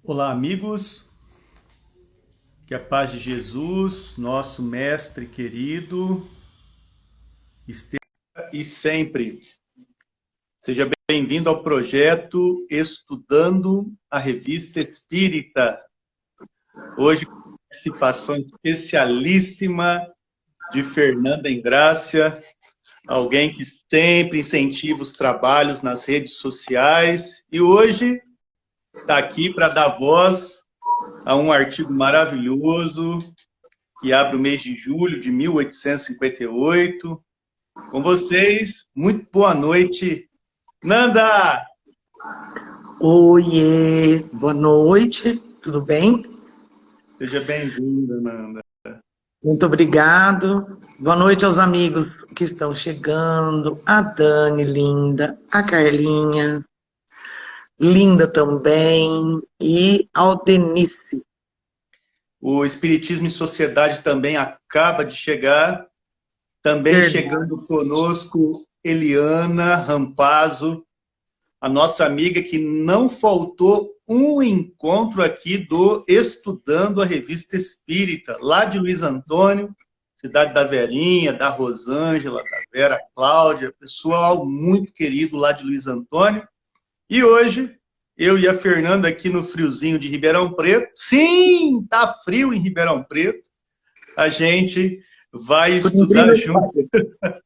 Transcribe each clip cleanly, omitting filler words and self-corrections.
Olá, amigos, que a paz de Jesus, nosso mestre querido, esteja e sempre. Seja bem-vindo ao projeto Estudando a Revista Espírita. Hoje, com participação especialíssima de Fernanda Engrácia, alguém que sempre incentiva os trabalhos nas redes sociais e hoje está aqui para dar voz a um artigo maravilhoso que abre o mês de julho de 1858. Com vocês, muito boa noite, Nanda! Oiê, boa noite, tudo bem? Seja bem-vinda, Nanda. Muito obrigado. Boa noite aos amigos que estão chegando, a Dani, linda, a Carlinha, linda também, e ao Denise. O Espiritismo em Sociedade também acaba de chegar. Também Verdade. chegando conosco, Eliana Rampazzo, a nossa amiga que não faltou um encontro aqui do Estudando a Revista Espírita, lá de Luiz Antônio, cidade da Verinha, da Rosângela, da Vera Cláudia, pessoal muito querido lá de Luiz Antônio. E hoje, eu e a Fernanda aqui no friozinho de Ribeirão Preto. Sim, tá frio em Ribeirão Preto. A gente vai Por estudar incrível que junto. pareça.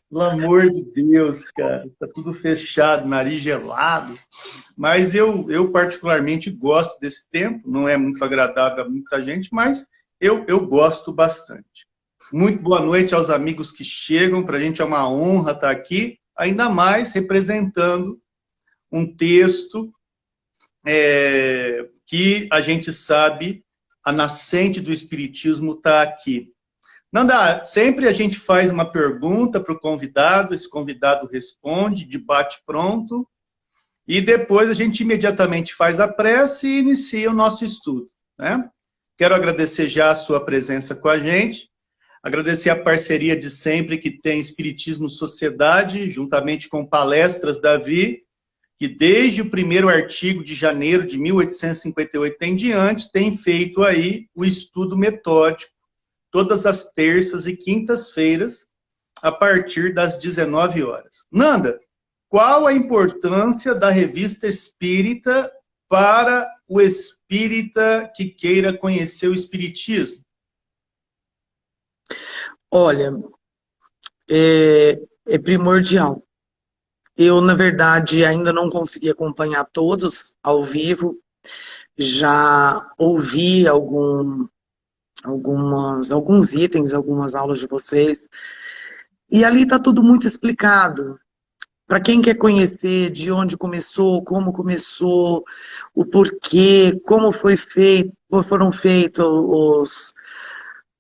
Pelo amor de Deus, cara. Tá tudo fechado, nariz gelado. Mas eu particularmente gosto desse tempo. Não é muito agradável a muita gente, mas eu gosto bastante. Muito boa noite aos amigos que chegam. Para a gente é uma honra estar aqui, ainda mais representando um texto que a gente sabe a nascente do Espiritismo está aqui. Nanda, sempre a gente faz uma pergunta para o convidado, esse convidado responde, debate pronto, e depois a gente imediatamente faz a prece e inicia o nosso estudo, né? Quero agradecer já a sua presença com a gente, agradecer a parceria de sempre que tem Espiritismo Sociedade, juntamente com Palestras Davi, que desde o primeiro artigo de janeiro de 1858 em diante, tem feito aí o estudo metódico, todas as terças e quintas-feiras, a partir das 19 horas. Nanda, qual a importância da revista espírita para o espírita que queira conhecer o espiritismo? Olha, é primordial. Eu, na verdade, ainda não consegui acompanhar todos ao vivo, já ouvi alguns itens, algumas aulas de vocês, e ali está tudo muito explicado. Para quem quer conhecer de onde começou, como começou, o porquê, como foi feito, foram feitos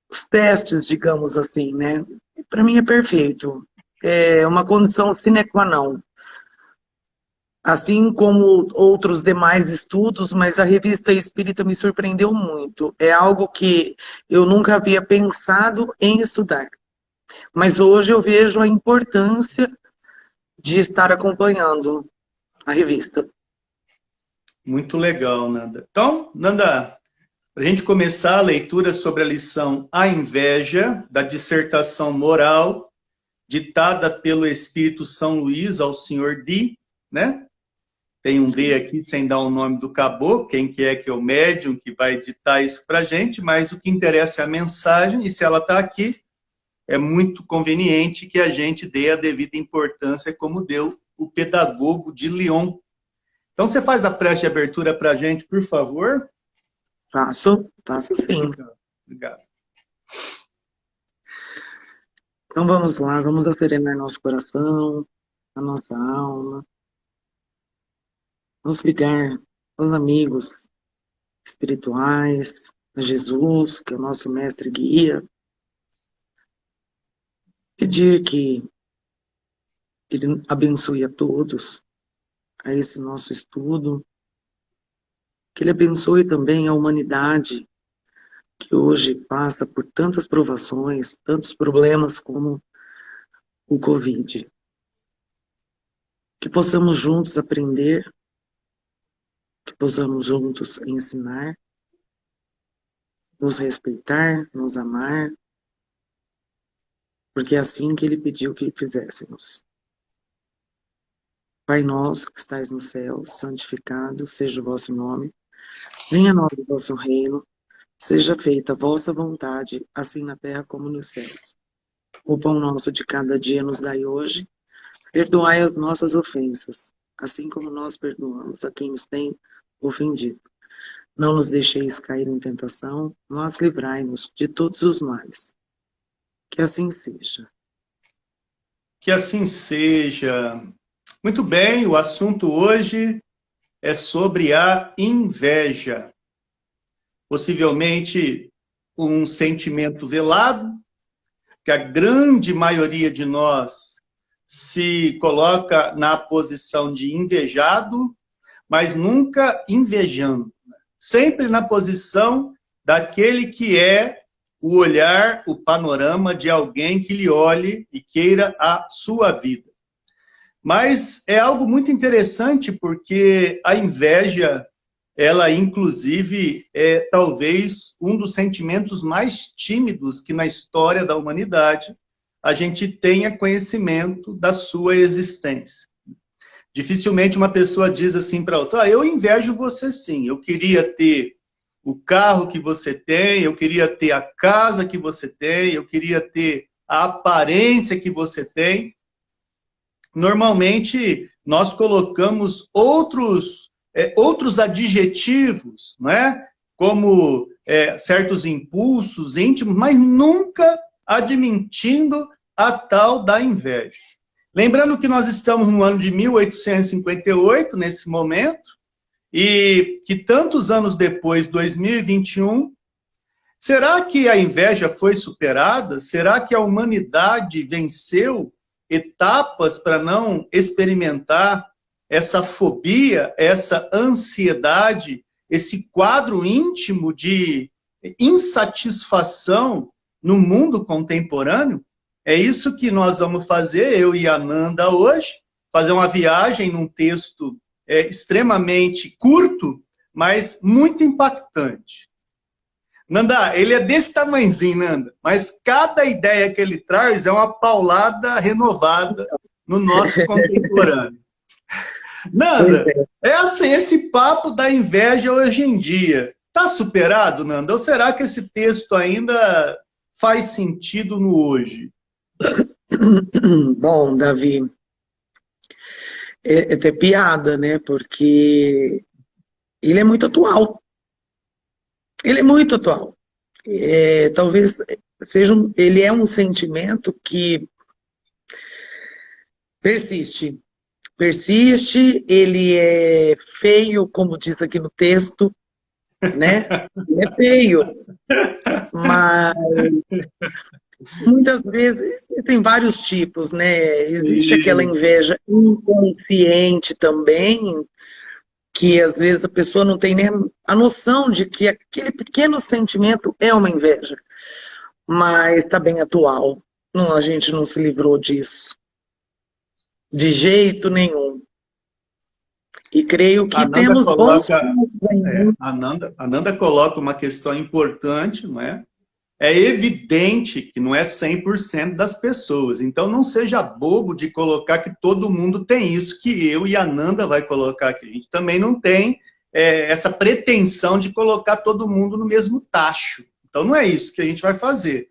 os testes, digamos assim, né? Para mim é perfeito. É uma condição sine qua non. Assim como outros demais estudos, mas a revista Espírita me surpreendeu muito. É algo que eu nunca havia pensado em estudar. Mas hoje eu vejo a importância de estar acompanhando a revista. Muito legal, Nanda. Então, Nanda, para a gente começar a leitura sobre a lição A Inveja, da dissertação moral, ditada pelo Espírito São Luís ao senhor Di, né? Tem um D aqui sem dar o nome do caboclo, quem que é o médium que vai ditar isso para a gente, mas o que interessa é a mensagem, e se ela está aqui, é muito conveniente que a gente dê a devida importância como deu o pedagogo de Lyon. Então, você faz a prece de abertura para a gente, por favor? Faço sim. Obrigado. Então vamos lá, vamos acerenar nosso coração, a nossa alma. Vamos ligar aos amigos espirituais, a Jesus, que é o nosso mestre guia. Pedir que Ele abençoe a todos a esse nosso estudo. Que Ele abençoe também a humanidade, que hoje passa por tantas provações, tantos problemas como o Covid. Que possamos juntos aprender que possamos juntos ensinar, nos respeitar, nos amar, porque é assim que Ele pediu que fizéssemos. Pai nosso que estais no céu, santificado seja o vosso nome, venha a nós o vosso reino, seja feita a vossa vontade, assim na terra como nos céus. O pão nosso de cada dia nos dai hoje, perdoai as nossas ofensas, assim como nós perdoamos a quem nos tem ofendido. Não nos deixeis cair em tentação, mas livrai-nos de todos os males. Que assim seja. Que assim seja. Muito bem, o assunto hoje é sobre a inveja. Possivelmente um sentimento velado, que a grande maioria de nós se coloca na posição de invejado, mas nunca invejando. Sempre na posição daquele que é o olhar, o panorama de alguém que lhe olhe e queira a sua vida. Mas é algo muito interessante porque a inveja, ela inclusive é talvez um dos sentimentos mais tímidos que na história da humanidade a gente tenha conhecimento da sua existência. Dificilmente uma pessoa diz assim para outra, eu invejo você sim, eu queria ter o carro que você tem, eu queria ter a casa que você tem, eu queria ter a aparência que você tem. Normalmente, nós colocamos outros adjetivos, não é? Como certos impulsos íntimos, mas nunca admitindo a tal da inveja. Lembrando que nós estamos no ano de 1858, nesse momento, e que tantos anos depois, 2021, será que a inveja foi superada? Será que a humanidade venceu etapas para não experimentar essa fobia, essa ansiedade, esse quadro íntimo de insatisfação no mundo contemporâneo? É isso que nós vamos fazer, eu e a Nanda hoje, fazer uma viagem num texto extremamente curto, mas muito impactante. Nanda, ele é desse tamanhozinho, Nanda, mas cada ideia que ele traz é uma paulada renovada no nosso contemporâneo. Nanda, é assim, esse papo da inveja hoje em dia, está superado, Nanda? Ou será que esse texto ainda faz sentido no hoje? Bom, Davi, é até piada, né? Porque ele é muito atual. Ele é muito atual. Talvez ele é um sentimento que persiste. Persiste, ele é feio, como diz aqui no texto, né? Ele é feio. Mas muitas vezes existem vários tipos, né? Existe aquela inveja inconsciente também, que às vezes a pessoa não tem nem a noção de que aquele pequeno sentimento é uma inveja. Mas está bem atual. Não, a gente não se livrou disso. De jeito nenhum. E creio que temos bons... A Nanda coloca uma questão importante, não é? É evidente que não é 100% das pessoas. Então, não seja bobo de colocar que todo mundo tem isso que eu e a Nanda vai colocar aqui. A gente também não tem essa pretensão de colocar todo mundo no mesmo tacho. Então, não é isso que a gente vai fazer.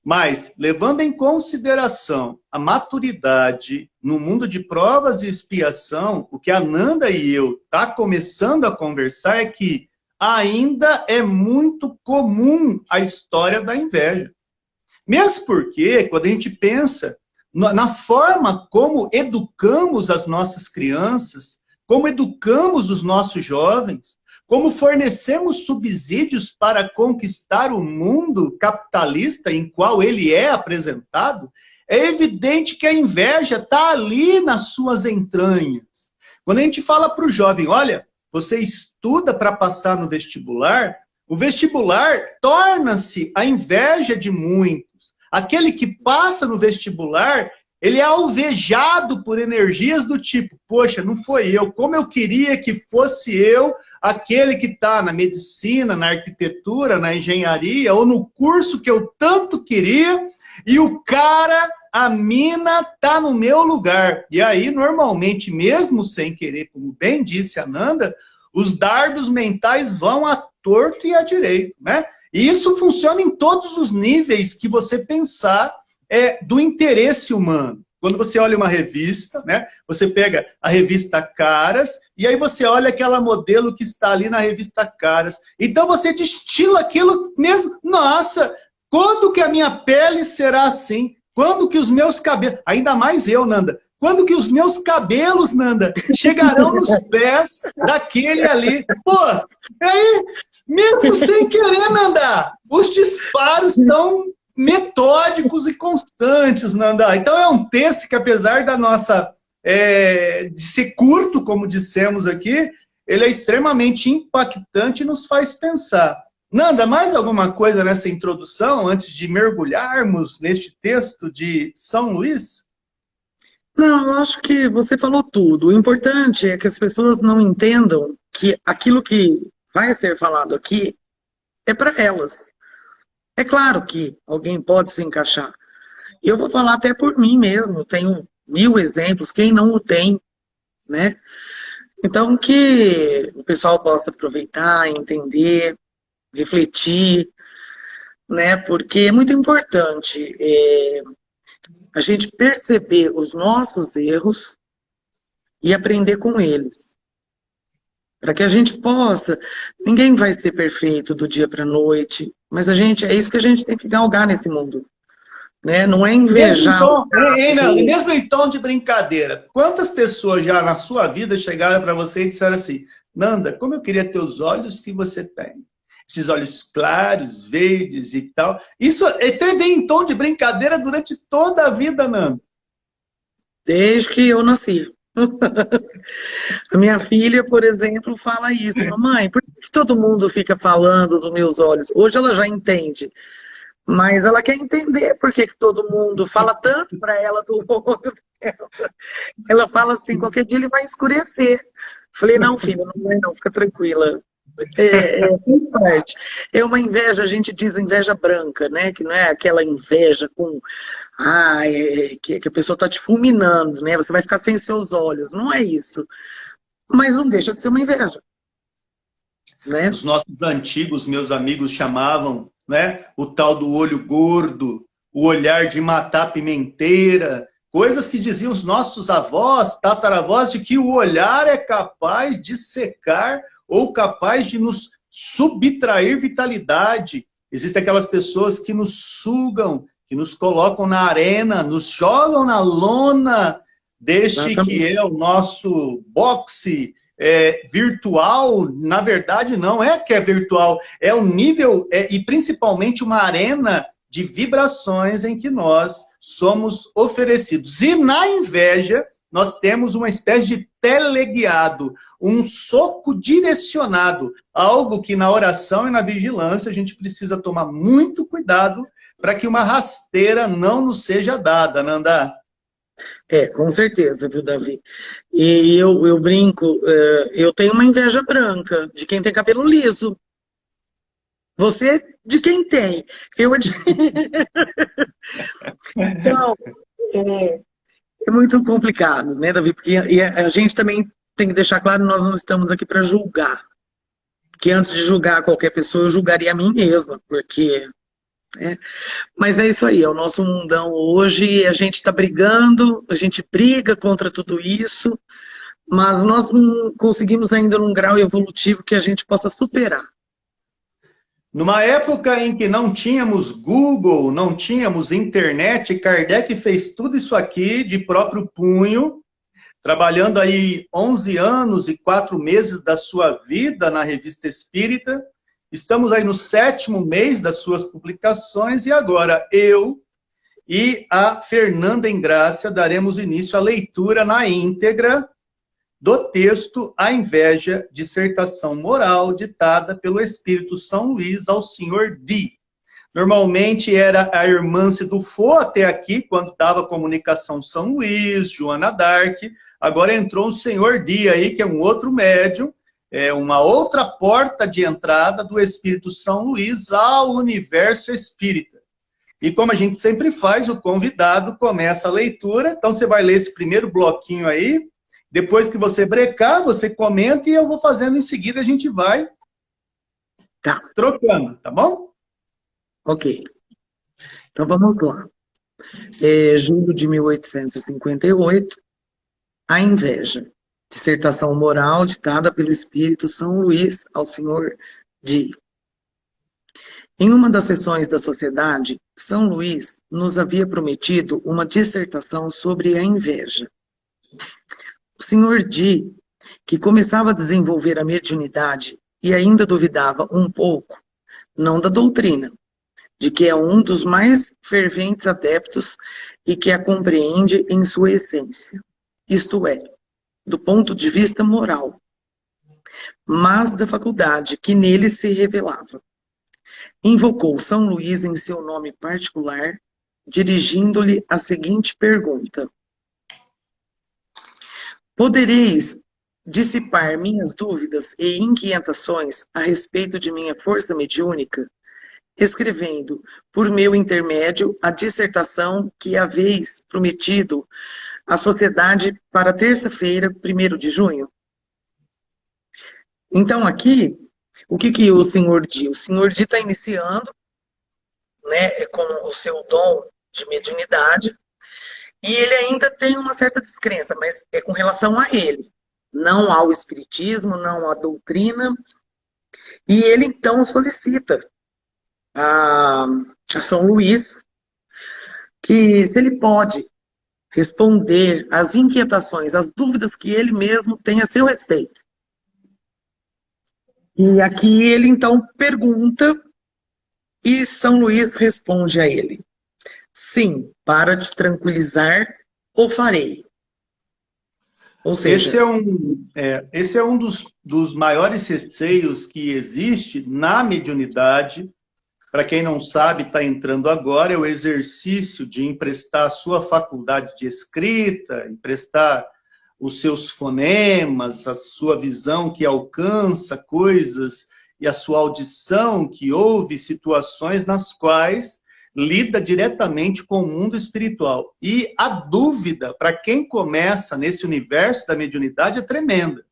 Mas, levando em consideração a maturidade no mundo de provas e expiação, o que a Nanda e eu tá começando a conversar é que ainda é muito comum a história da inveja. Mesmo porque, quando a gente pensa na forma como educamos as nossas crianças, como educamos os nossos jovens, como fornecemos subsídios para conquistar o mundo capitalista em qual ele é apresentado, é evidente que a inveja está ali nas suas entranhas. Quando a gente fala para o jovem, olha, você estuda para passar no vestibular, o vestibular torna-se a inveja de muitos. Aquele que passa no vestibular, ele é alvejado por energias do tipo, poxa, não foi eu, como eu queria que fosse eu aquele que está na medicina, na arquitetura, na engenharia, ou no curso que eu tanto queria, e o cara, a mina, tá no meu lugar. E aí, normalmente, mesmo sem querer, como bem disse a Nanda, os dardos mentais vão à torto e à direito, né? E isso funciona em todos os níveis que você pensar do interesse humano. Quando você olha uma revista, né? Você pega a revista Caras, e aí você olha aquela modelo que está ali na revista Caras. Então você destila aquilo mesmo. Nossa, quando que a minha pele será assim? Quando que os meus cabelos... Ainda mais eu, Nanda. Quando que os meus cabelos, Nanda, chegarão nos pés daquele ali? Pô, aí, mesmo sem querer, Nanda, os disparos são metódicos e constantes, Nanda. Então é um texto que, apesar da nossa... de ser curto, como dissemos aqui, ele é extremamente impactante e nos faz pensar. Nanda, mais alguma coisa nessa introdução, antes de mergulharmos neste texto de São Luís? Não, eu acho que você falou tudo. O importante é que as pessoas não entendam que aquilo que vai ser falado aqui é para elas. É claro que alguém pode se encaixar. Eu vou falar até por mim mesmo, tenho 1000 exemplos, quem não o tem, né? Então, que o pessoal possa aproveitar, entender, refletir, né? Porque é muito importante a gente perceber os nossos erros e aprender com eles. Para que a gente possa... Ninguém vai ser perfeito do dia para a noite, mas é isso que a gente tem que galgar nesse mundo. Né? Não é invejar. Mesmo em tom de brincadeira, quantas pessoas já na sua vida chegaram para você e disseram assim: Nanda, como eu queria ter os olhos que você tem. Esses olhos claros, verdes e tal. Isso teve em tom de brincadeira durante toda a vida, Nanda. Desde que eu nasci. A minha filha, por exemplo, fala isso. Mamãe, por que todo mundo fica falando dos meus olhos? Hoje ela já entende. Mas ela quer entender por que todo mundo fala tanto para ela do olho dela. Ela fala assim, qualquer dia ele vai escurecer. Falei, não, filha, não vai não, fica tranquila. Faz parte. É uma inveja, a gente diz inveja branca, né? Que não é aquela inveja com... que a pessoa está te fulminando, né? Você vai ficar sem seus olhos. Não é isso. Mas não deixa de ser uma inveja. Né? Os nossos antigos, meus amigos, chamavam, né, o tal do olho gordo, o olhar de matar pimenteira, coisas que diziam os nossos avós, tataravós, de que o olhar é capaz de secar ou capaz de nos subtrair vitalidade. Existem aquelas pessoas que nos sugam, que nos colocam na arena, nos jogam na lona deste que é o nosso boxe virtual. Na verdade, não é que é virtual, é um nível, e principalmente uma arena de vibrações em que nós somos oferecidos. E na inveja, nós temos uma espécie de teleguiado, um soco direcionado, algo que na oração e na vigilância a gente precisa tomar muito cuidado para que uma rasteira não nos seja dada, Nanda. Com certeza, viu, Davi? E eu brinco, eu tenho uma inveja branca de quem tem cabelo liso. Você de quem tem. Eu de... Então, é muito complicado, né, Davi? Porque a gente também tem que deixar claro, nós não estamos aqui para julgar. Porque antes de julgar qualquer pessoa, eu julgaria a mim mesma, porque... Mas é isso aí, é o nosso mundão hoje, a gente está brigando, a gente briga contra tudo isso, mas nós não conseguimos ainda num grau evolutivo que a gente possa superar. Numa época em que não tínhamos Google, não tínhamos internet, Kardec fez tudo isso aqui de próprio punho, trabalhando aí 11 anos e 4 meses da sua vida na Revista Espírita. Estamos aí no 7º mês das suas publicações e agora eu e a Fernanda Engrácia daremos início à leitura na íntegra do texto A Inveja, dissertação moral ditada pelo Espírito São Luís ao Sr. Di. Normalmente era a irmã Cidufo até aqui, quando dava comunicação São Luís, Joana d'Arc. Agora entrou o Sr. Di aí, que é um outro médium, é uma outra porta de entrada do Espírito São Luís ao universo espírita. E como a gente sempre faz, o convidado começa a leitura. Então você vai ler esse primeiro bloquinho aí. Depois que você brecar, você comenta e eu vou fazendo em seguida, a gente vai trocando, tá bom? Ok. Então vamos lá. Julho de 1858, A Inveja. Dissertação moral ditada pelo Espírito São Luís ao Sr. D. Em uma das sessões da sociedade, São Luís nos havia prometido uma dissertação sobre a inveja. O Sr. D, que começava a desenvolver a mediunidade e ainda duvidava um pouco, não da doutrina, de que é um dos mais ferventes adeptos e que a compreende em sua essência, isto é, do ponto de vista moral, mas da faculdade que nele se revelava. Invocou São Luís em seu nome particular, dirigindo-lhe a seguinte pergunta: podereis dissipar minhas dúvidas e inquietações a respeito de minha força mediúnica, escrevendo, por meu intermédio, a dissertação que haveis prometido à sociedade para terça-feira, 1º de junho? Então, aqui, o que o senhor diz? O senhor diz está iniciando, né, com o seu dom de mediunidade, e ele ainda tem uma certa descrença, mas é com relação a ele, não ao espiritismo, não à doutrina, e ele então solicita a São Luís que se ele pode responder às inquietações, às dúvidas que ele mesmo tem a seu respeito. E aqui ele então pergunta e São Luís responde a ele: sim, para te tranquilizar, o farei. Ou seja, esse é um dos maiores receios que existe na mediunidade. Para quem não sabe, está entrando agora, é o exercício de emprestar a sua faculdade de escrita, emprestar os seus fonemas, a sua visão que alcança coisas e a sua audição que ouve situações nas quais lida diretamente com o mundo espiritual. E a dúvida, para quem começa nesse universo da mediunidade, é tremenda.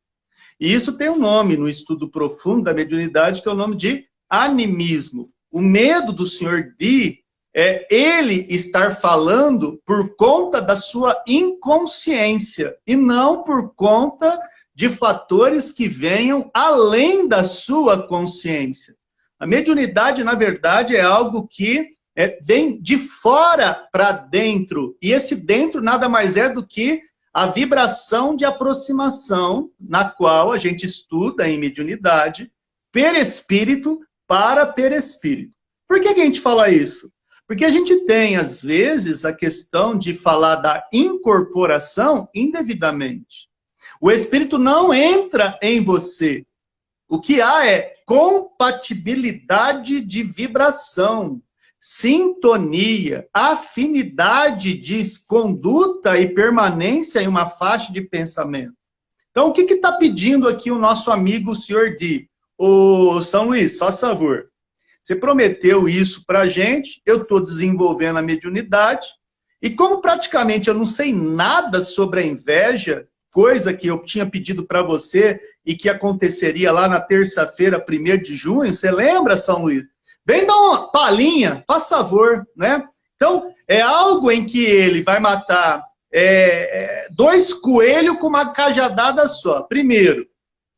E isso tem um nome no estudo profundo da mediunidade, que é o nome de animismo. O medo do Sr. D é ele estar falando por conta da sua inconsciência e não por conta de fatores que venham além da sua consciência. A mediunidade, na verdade, é algo que vem de fora para dentro. E esse dentro nada mais é do que a vibração de aproximação na qual a gente estuda em mediunidade, perispírito para perispírito. Por que a gente fala isso? Porque a gente tem, às vezes, a questão de falar da incorporação indevidamente. O espírito não entra em você. O que há é compatibilidade de vibração, sintonia, afinidade de conduta e permanência em uma faixa de pensamento. Então, o que está pedindo aqui o nosso amigo, o Sr. D? Ô, São Luís, faz favor. Você prometeu isso para a gente, eu estou desenvolvendo a mediunidade, e como praticamente eu não sei nada sobre a inveja, coisa que eu tinha pedido para você e que aconteceria lá na terça-feira, 1º de junho, você lembra, São Luís? Vem dar uma palhinha, faz favor, né? Então, é algo em que ele vai matar 2 coelhos com uma cajadada só. Primeiro,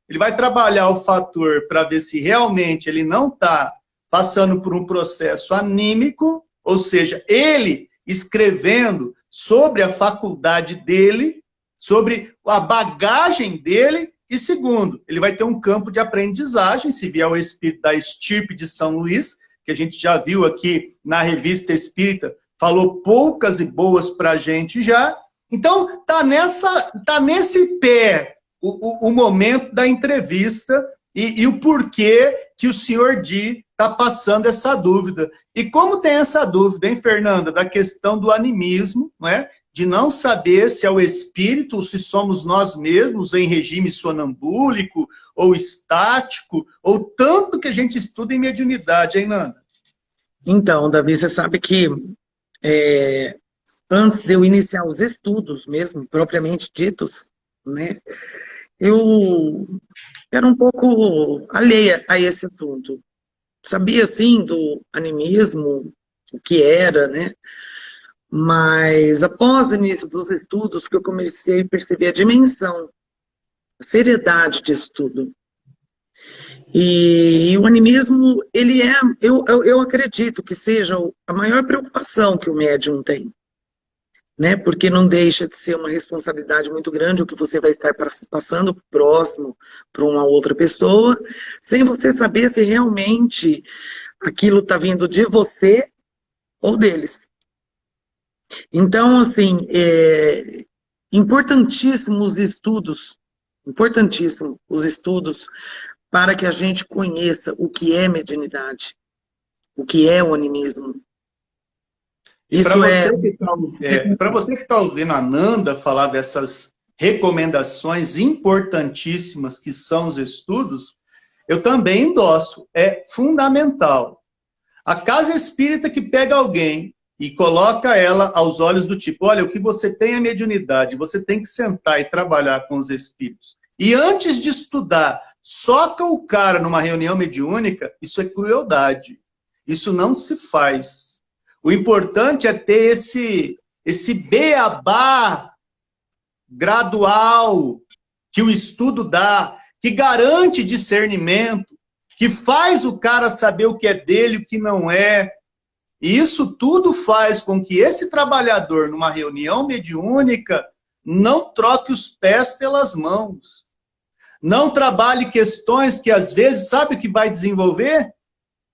ele vai trabalhar o fator para ver se realmente ele não está passando por um processo anímico, ou seja, ele escrevendo sobre a faculdade dele, sobre a bagagem dele, e segundo, ele vai ter um campo de aprendizagem, se vier o espírito da estirpe de São Luís, que a gente já viu aqui na Revista Espírita, falou poucas e boas para a gente já. Então, tá nesse pé o momento da entrevista e o porquê que o senhor Di está passando essa dúvida. E como tem essa dúvida, hein, Fernanda, da questão do animismo, não é? De não saber se é o espírito ou se somos nós mesmos em regime sonambúlico ou estático, ou tanto que a gente estuda em mediunidade, hein, Nanda? Então, Davi, você sabe que antes de eu iniciar os estudos mesmo, propriamente ditos, né, eu era um pouco alheia a esse assunto. Sabia, sim, do animismo, o que era, né? Mas após o início dos estudos que eu comecei a perceber a dimensão, a seriedade disso tudo. E o animismo, ele é, eu acredito que seja a maior preocupação que o médium tem, né? Porque não deixa de ser uma responsabilidade muito grande o que você vai estar passando próximo para uma outra pessoa, sem você saber se realmente aquilo está vindo de você ou deles. Então, assim, importantíssimo os estudos para que a gente conheça o que é mediunidade, o que é o animismo. Para você que está ouvindo a Nanda falar dessas recomendações importantíssimas que são os estudos, eu também endosso, é fundamental. A casa espírita que pega alguém e coloca ela aos olhos do tipo, olha, o que você tem é mediunidade, você tem que sentar e trabalhar com os espíritos. E antes de estudar, soca o cara numa reunião mediúnica, isso é crueldade. Isso não se faz. O importante é ter esse beabá gradual que o estudo dá, que garante discernimento, que faz o cara saber o que é dele e o que não é. E isso tudo faz com que esse trabalhador, numa reunião mediúnica, não troque os pés pelas mãos. Não trabalhe questões que, às vezes, sabe o que vai desenvolver?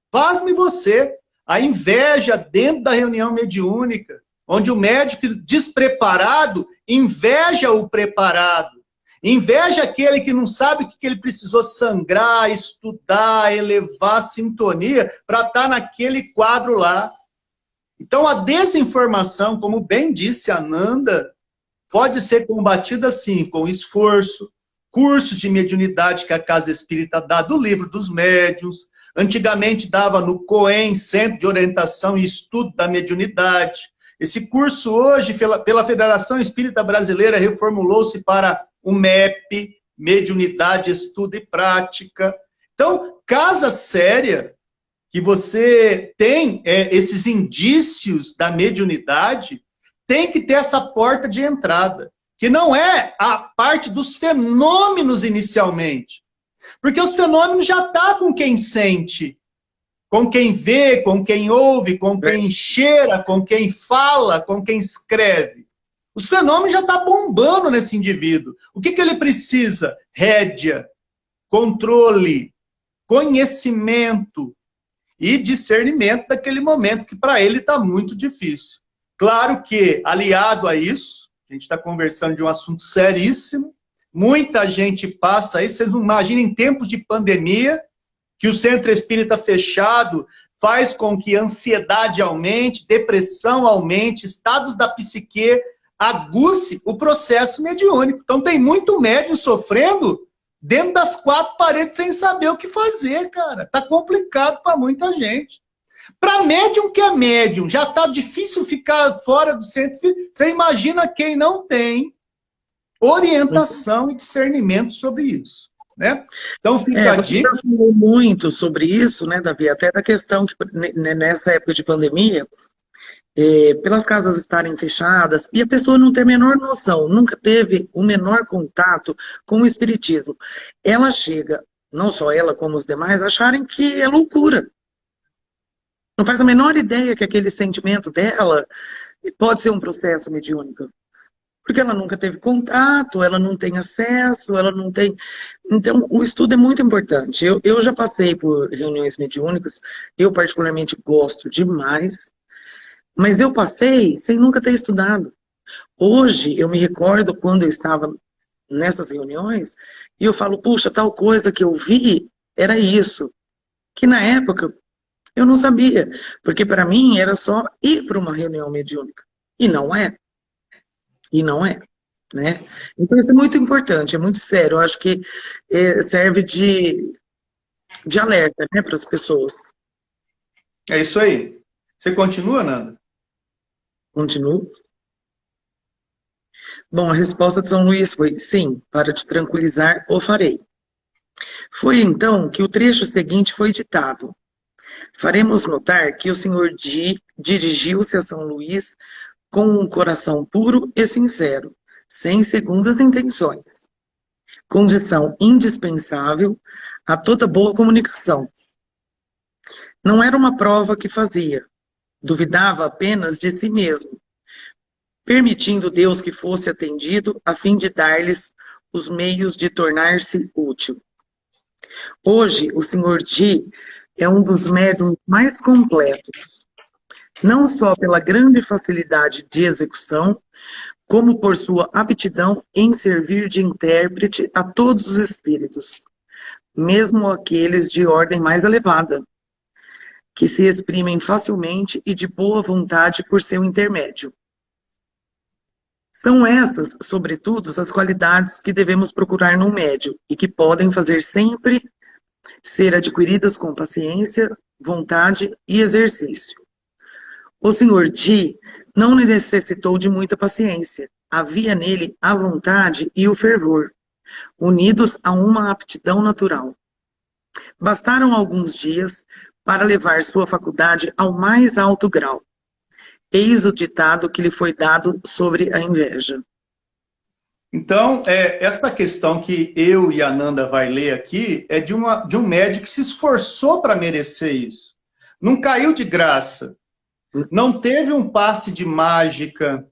Pasme você. A inveja dentro da reunião mediúnica, onde o médico despreparado inveja o preparado. Inveja aquele que não sabe o que ele precisou sangrar, estudar, elevar a sintonia para estar naquele quadro lá. Então, a desinformação, como bem disse a Nanda, pode ser combatida, sim, com esforço, cursos de mediunidade que a Casa Espírita dá, do Livro dos Médiuns. Antigamente dava no COEM, Centro de Orientação e Estudo da Mediunidade. Esse curso hoje, pela Federação Espírita Brasileira, reformulou-se para o MEP, Mediunidade, Estudo e Prática. Então, casa séria, que você tem esses indícios da mediunidade, tem que ter essa porta de entrada, que não é a parte dos fenômenos inicialmente. Porque os fenômenos já estão com quem sente, com quem vê, com quem ouve, com quem cheira, com quem fala, com quem escreve. Os fenômenos já estão bombando nesse indivíduo. O que ele precisa? Rédea, controle, conhecimento e discernimento daquele momento, que para ele está muito difícil. Claro que, aliado a isso, a gente está conversando de um assunto seríssimo, muita gente passa aí, vocês não imaginam, em tempos de pandemia, que o centro espírita fechado faz com que a ansiedade aumente, depressão aumente, estados da psique aguce o processo mediúnico. Então tem muito médium sofrendo dentro das quatro paredes sem saber o que fazer, cara. Tá complicado para muita gente. Para médium que é médium, já tá difícil ficar fora do centro espírita. Você imagina quem não tem orientação e discernimento sobre isso, né? Então fica a dica. Você falou muito sobre isso, né, Davi? Até da questão que nessa época de pandemia, pelas casas estarem fechadas e a pessoa não ter a menor noção, nunca teve o menor contato com o espiritismo. Ela chega, não só ela como os demais, acharem que é loucura. Não faz a menor ideia que aquele sentimento dela pode ser um processo mediúnico. Porque ela nunca teve contato, ela não tem acesso, ela não tem... Então, o estudo é muito importante. Eu já passei por reuniões mediúnicas, eu particularmente gosto demais, mas eu passei sem nunca ter estudado. Hoje, eu me recordo quando eu estava nessas reuniões, e eu falo, puxa, tal coisa que eu vi era isso, que na época eu não sabia, porque para mim era só ir para uma reunião mediúnica, e não é, e não é, né? Então isso é muito importante, é muito sério, eu acho que serve de alerta, né, para as pessoas. É isso aí. Você continua, Nanda? Continuo. Bom, a resposta de São Luís foi sim, para te tranquilizar, o farei. Foi então que o trecho seguinte foi ditado. Faremos notar que o senhor dirigiu-se a São Luís com um coração puro e sincero, sem segundas intenções. Condição indispensável a toda boa comunicação. Não era uma prova que fazia, duvidava apenas de si mesmo, permitindo Deus que fosse atendido a fim de dar-lhes os meios de tornar-se útil. Hoje, o Sr. Di é um dos médiuns mais completos, não só pela grande facilidade de execução, como por sua aptidão em servir de intérprete a todos os espíritos, mesmo aqueles de ordem mais elevada, que se exprimem facilmente e de boa vontade por seu intermédio. São essas, sobretudo, as qualidades que devemos procurar num médium e que podem fazer sempre ser adquiridas com paciência, vontade e exercício. O Sr. Di não necessitou de muita paciência. Havia nele a vontade e o fervor, unidos a uma aptidão natural. Bastaram alguns dias para levar sua faculdade ao mais alto grau. Eis o ditado que lhe foi dado sobre a inveja. Então, essa questão que eu e a Nanda vai ler aqui é de um médico que se esforçou para merecer isso. Não caiu de graça. Não teve um passe de mágica.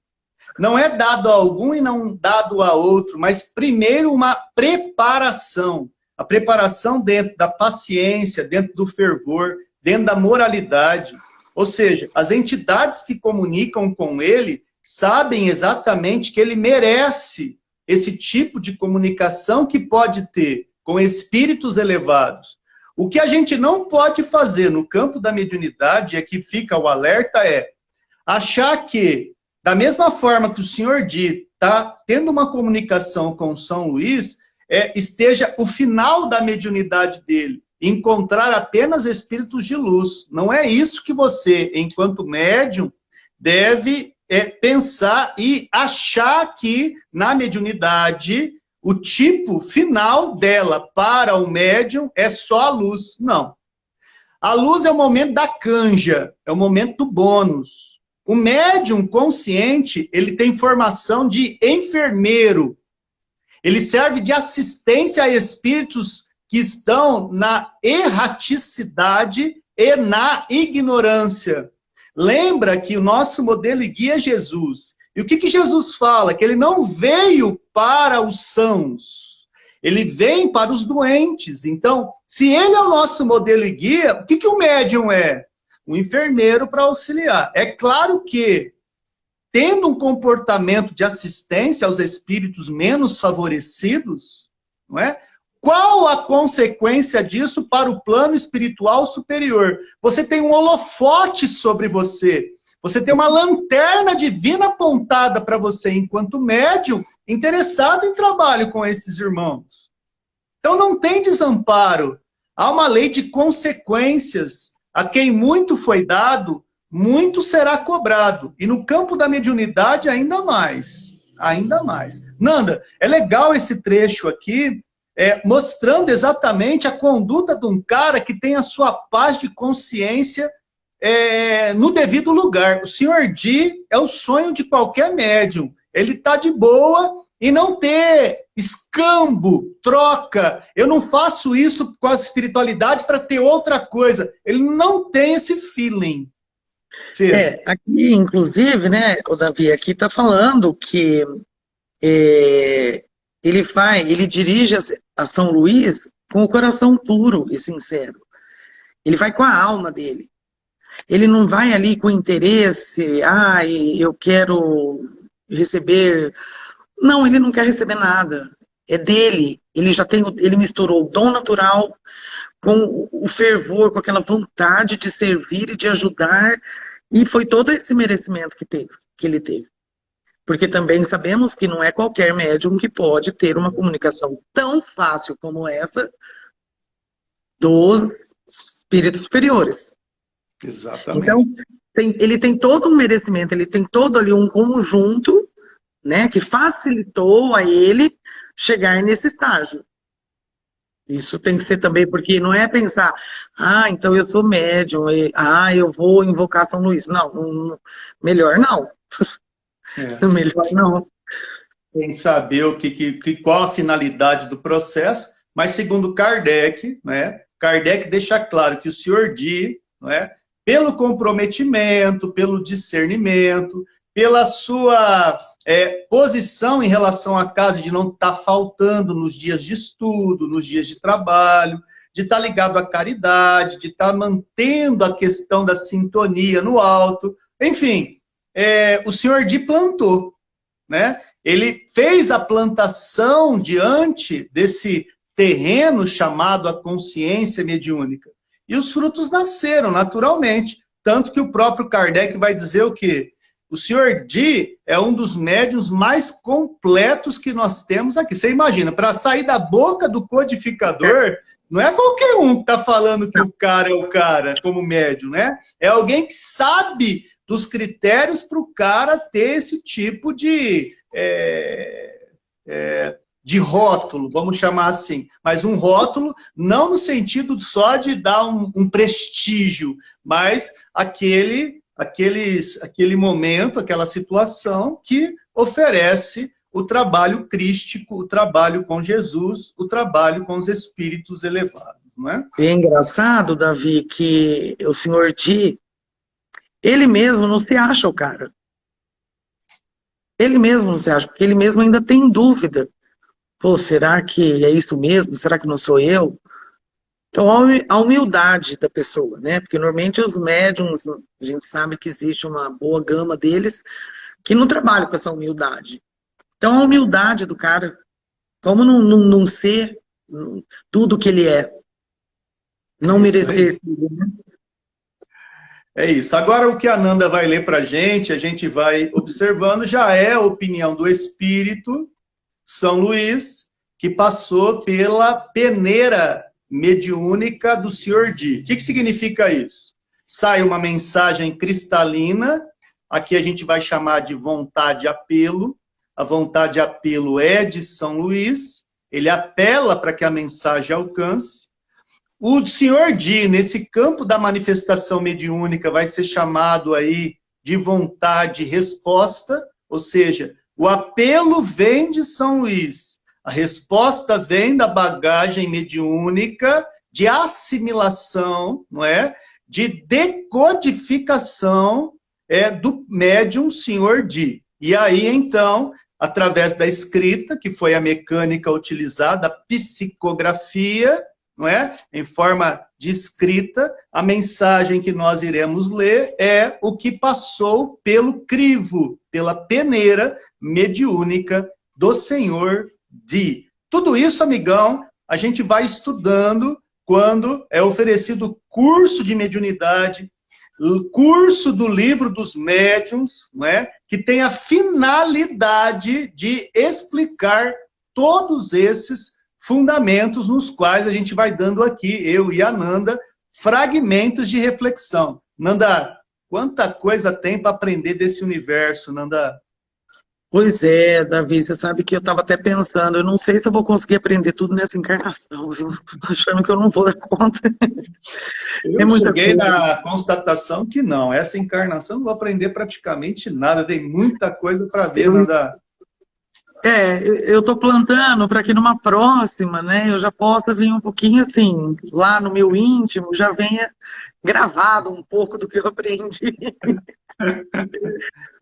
Não é dado a algum e não dado a outro, mas primeiro uma preparação. A preparação dentro da paciência, dentro do fervor, dentro da moralidade. Ou seja, as entidades que comunicam com ele sabem exatamente que ele merece esse tipo de comunicação que pode ter com espíritos elevados. O que a gente não pode fazer no campo da mediunidade, e aqui fica o alerta, é achar que, da mesma forma que o senhor Di está tendo uma comunicação com São Luís, esteja o final da mediunidade dele, encontrar apenas espíritos de luz. Não é isso que você, enquanto médium, deve pensar e achar que na mediunidade o tipo final dela para o médium é só a luz. Não. A luz é o momento da canja, é o momento do bônus. O médium consciente, ele tem formação de enfermeiro. Ele serve de assistência a espíritos que estão na erraticidade e na ignorância. Lembra que o nosso modelo e guia é Jesus. E o que Jesus fala? Que ele não veio para os sãos. Ele vem para os doentes. Então, se ele é o nosso modelo e guia, o que o médium é? Um enfermeiro para auxiliar. É claro que, tendo um comportamento de assistência aos espíritos menos favorecidos, não é? Qual a consequência disso para o plano espiritual superior? Você tem um holofote sobre você. Você tem uma lanterna divina apontada para você, enquanto médium, interessado em trabalho com esses irmãos. Então não tem desamparo. Há uma lei de consequências. A quem muito foi dado, muito será cobrado. E no campo da mediunidade, ainda mais. Ainda mais. Nanda, é legal esse trecho aqui, mostrando exatamente a conduta de um cara que tem a sua paz de consciência no devido lugar. O senhor Di é o sonho de qualquer médium. Ele está de boa e não ter escambo, troca. Eu não faço isso com a espiritualidade para ter outra coisa. Ele não tem esse feeling. Aqui, inclusive, né, o Davi, aqui está falando que ele dirige a São Luís com o coração puro e sincero. Ele vai com a alma dele. Ele não vai ali com interesse, eu quero receber. Não, ele não quer receber nada. é dele. Ele já tem, ele misturou o dom natural com o fervor, com aquela vontade de servir e de ajudar, e foi todo esse merecimento que ele teve. Porque também sabemos que não é qualquer médium que pode ter uma comunicação tão fácil como essa dos espíritos superiores. Exatamente. Então, ele tem todo um merecimento, ele tem todo ali um conjunto, né, que facilitou a ele chegar nesse estágio. Isso tem que ser também, porque não é pensar, então eu sou médium, eu vou invocar São Luís. Não, melhor não. Melhor não. Sem saber qual a finalidade do processo, mas segundo Kardec, né, Kardec deixa claro que o Senhor Di, né, pelo comprometimento, pelo discernimento, pela sua posição em relação à casa, de não estar faltando nos dias de estudo, nos dias de trabalho, de estar ligado à caridade, de estar mantendo a questão da sintonia no alto, enfim, o Senhor Di plantou, né? Ele fez a plantação diante desse terreno chamado a consciência mediúnica. E os frutos nasceram naturalmente. Tanto que o próprio Kardec vai dizer o quê? O Senhor Di é um dos médiuns mais completos que nós temos aqui. Você imagina, para sair da boca do codificador, não é qualquer um que está falando que o cara é o cara como médium, né? É alguém que sabe dos critérios para o cara ter esse tipo de rótulo, vamos chamar assim. Mas um rótulo não no sentido só de dar um prestígio, mas aquele momento, aquela situação que oferece o trabalho crístico, o trabalho com Jesus, o trabalho com os espíritos elevados, não é? É engraçado, Davi, que o Senhor Di, ele mesmo não se acha o cara. Ele mesmo não se acha, porque ele mesmo ainda tem dúvida. Pô, será que é isso mesmo? Será que não sou eu? Então, a humildade da pessoa, né? Porque normalmente os médiums, a gente sabe que existe uma boa gama deles que não trabalham com essa humildade. Então, a humildade do cara, como não ser tudo que ele é, não merecer tudo, né? É isso. Agora, o que a Nanda vai ler para a gente vai observando, já é a opinião do Espírito São Luís, que passou pela peneira mediúnica do Senhor Di. O que significa isso? Sai uma mensagem cristalina, aqui a gente vai chamar de vontade apelo. A vontade apelo é de São Luís, ele apela para que a mensagem alcance. O Senhor Di, nesse campo da manifestação mediúnica, vai ser chamado aí de vontade-resposta, ou seja, o apelo vem de São Luís, a resposta vem da bagagem mediúnica de assimilação, não é? De decodificação do médium Senhor Di. E aí, então, através da escrita, que foi a mecânica utilizada, a psicografia, não é? Em forma de escrita, a mensagem que nós iremos ler é o que passou pelo crivo, pela peneira mediúnica do Senhor Di. Tudo isso, amigão, a gente vai estudando quando é oferecido curso de mediunidade, curso do livro dos médiuns, não é? Que tem a finalidade de explicar todos esses fundamentos nos quais a gente vai dando aqui, eu e a Nanda, fragmentos de reflexão. Nanda, quanta coisa tem para aprender desse universo, Nanda? Pois é, Davi, você sabe que eu estava até pensando, eu não sei se eu vou conseguir aprender tudo nessa encarnação, viu? Achando que eu não vou dar conta. Eu cheguei na constatação que não, essa encarnação não vou aprender praticamente nada, tem muita coisa para ver, Nanda. Eu estou plantando para que numa próxima, né, eu já possa vir um pouquinho assim, lá no meu íntimo, já venha gravado um pouco do que eu aprendi.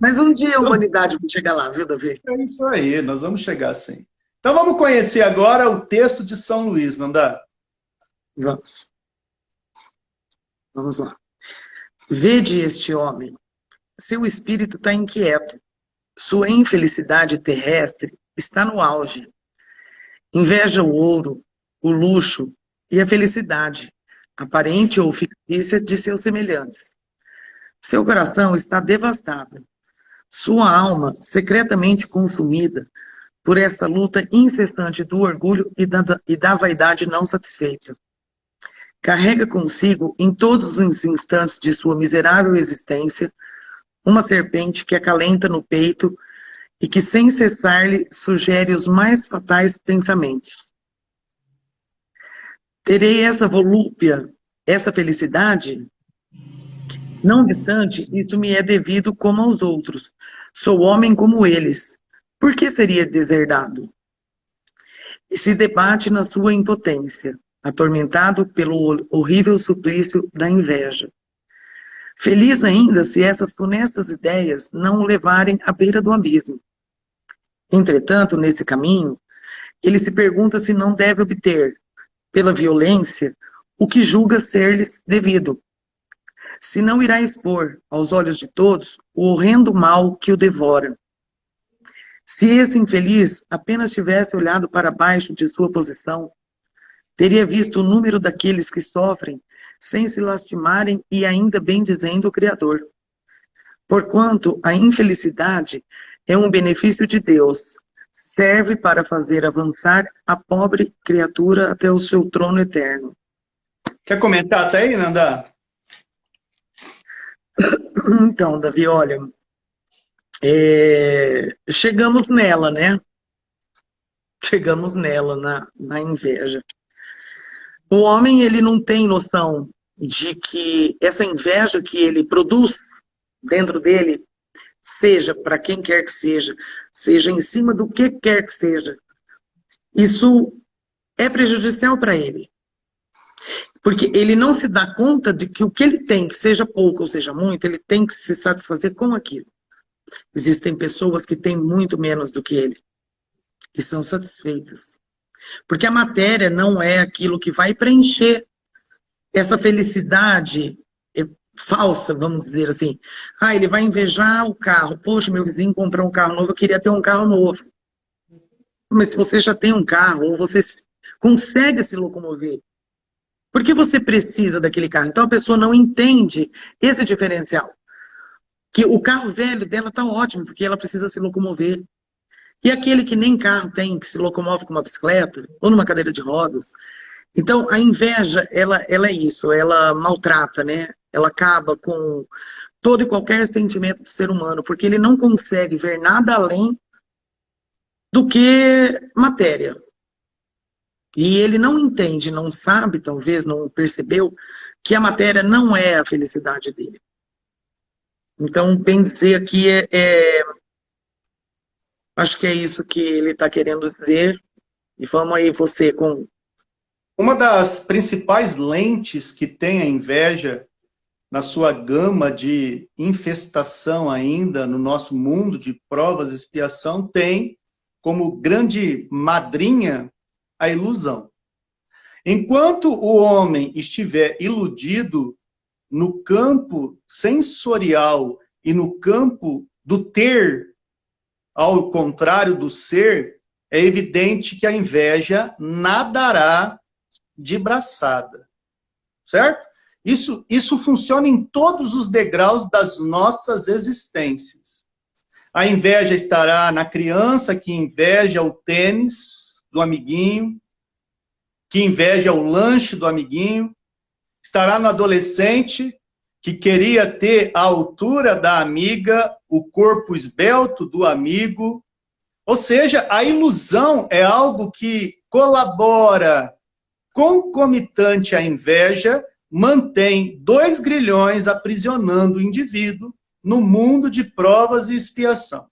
Mas um dia a humanidade vai chegar lá, viu, Davi? É isso aí, nós vamos chegar sim. Então vamos conhecer agora o texto de São Luís, Nanda? Vamos. Vamos lá. Vede este homem, seu espírito está inquieto. Sua infelicidade terrestre está no auge. Inveja o ouro, o luxo e a felicidade, aparente ou fictícia, de seus semelhantes. Seu coração está devastado, sua alma secretamente consumida por essa luta incessante do orgulho e da vaidade não satisfeita. Carrega consigo, em todos os instantes de sua miserável existência, uma serpente que acalenta no peito e que sem cessar lhe sugere os mais fatais pensamentos. Terei essa volúpia, essa felicidade? Não obstante, isso me é devido como aos outros. Sou homem como eles. Por que seria deserdado? E se debate na sua impotência, atormentado pelo horrível suplício da inveja. Feliz ainda se essas funestas ideias não o levarem à beira do abismo. Entretanto, nesse caminho, ele se pergunta se não deve obter, pela violência, o que julga ser-lhes devido. Se não irá expor, aos olhos de todos, o horrendo mal que o devora. Se esse infeliz apenas tivesse olhado para baixo de sua posição, teria visto o número daqueles que sofrem sem se lastimarem e ainda bendizendo o Criador. Porquanto a infelicidade é um benefício de Deus, serve para fazer avançar a pobre criatura até o seu trono eterno. Quer comentar até aí, Nanda? Então, Davi, olha, chegamos nela, né? Chegamos nela, na inveja. O homem, ele não tem noção de que essa inveja que ele produz dentro dele, seja para quem quer que seja em cima do que quer que seja, isso é prejudicial para ele. Porque ele não se dá conta de que o que ele tem, que seja pouco ou seja muito, ele tem que se satisfazer com aquilo. Existem pessoas que têm muito menos do que ele e são satisfeitas. Porque a matéria não é aquilo que vai preencher essa felicidade falsa, vamos dizer assim. Ah, ele vai invejar o carro. Poxa, meu vizinho comprou um carro novo, eu queria ter um carro novo. Mas se você já tem um carro, ou você consegue se locomover, por que você precisa daquele carro? Então a pessoa não entende esse diferencial. Que o carro velho dela está ótimo, porque ela precisa se locomover. E aquele que nem carro tem, que se locomove com uma bicicleta, ou numa cadeira de rodas. Então a inveja, ela é isso, ela maltrata, né? Ela acaba com todo e qualquer sentimento do ser humano, porque ele não consegue ver nada além do que matéria. E ele não entende, não sabe, talvez, não percebeu, que a matéria não é a felicidade dele. Então, bem dizer aqui, acho que é isso que ele está querendo dizer. E vamos aí você com... Uma das principais lentes que tem a inveja na sua gama de infestação ainda no nosso mundo de provas e expiação, tem como grande madrinha a ilusão. Enquanto o homem estiver iludido no campo sensorial e no campo do ter, ao contrário do ser, é evidente que a inveja nadará de braçada. Certo? Isso funciona em todos os degraus das nossas existências. A inveja estará na criança que inveja o tênis do amiguinho, que inveja o lanche do amiguinho, estará no adolescente que queria ter a altura da amiga, o corpo esbelto do amigo. Ou seja, a ilusão é algo que colabora, concomitante à inveja, mantém dois grilhões aprisionando o indivíduo no mundo de provas e expiação.